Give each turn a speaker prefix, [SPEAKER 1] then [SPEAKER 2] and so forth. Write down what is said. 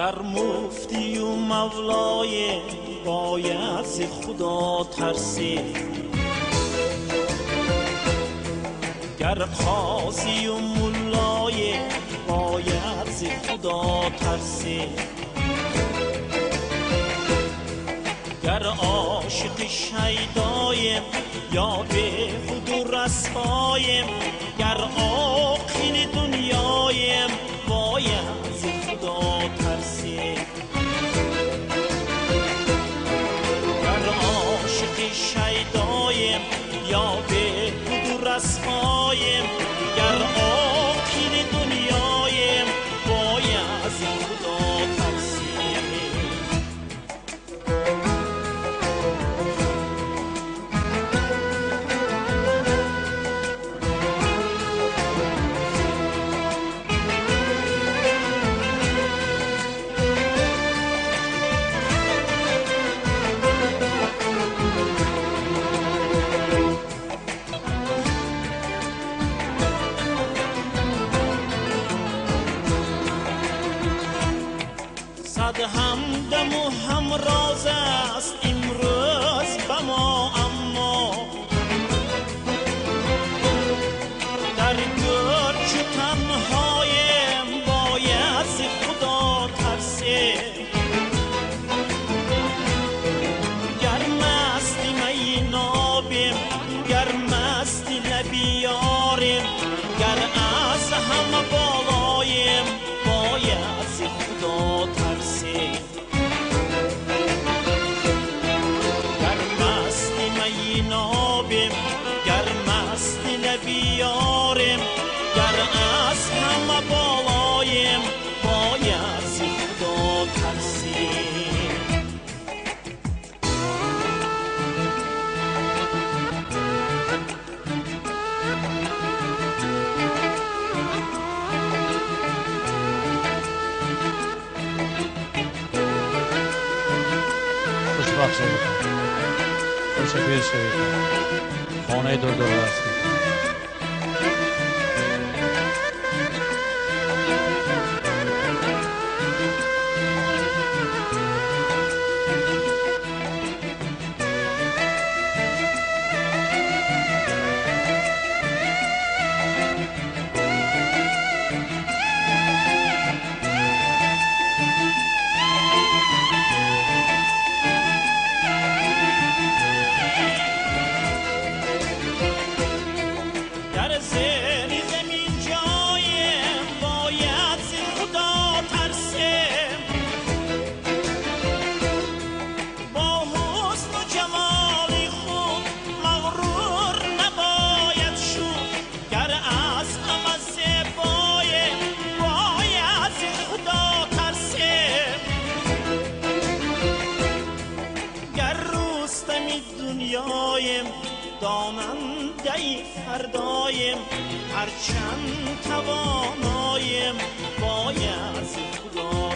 [SPEAKER 1] گر مفتی و مولای باید ز خدا ترسی، گر قاضی و ملای باید ز خدا ترسی، گر عاشق شیدایم یا به خود و رسوایم، گر عاقل دنیایم باید ز خدا ترسی، گر عاشق شیدایم یا به خود و رسوایم، گر عاقل دنیایم باید ز خدا ترسی. صد همدم و همراز است امروز به ما، اما در گرچ تنهایم باید ز خدا ترسی، گر مستی می نابیم گر مستی لبی یاریم، گر از همه بالایم باید ز خدا ترسی، گر مستی می نابیم گر مستی لبی یاریم، گر از همه بالایم باید ز خدا ترسی.
[SPEAKER 2] خوشبخت شوید، خانه دور دور هستید. دنیایم داننده فردایم، هرچند توانایم باید ز خدا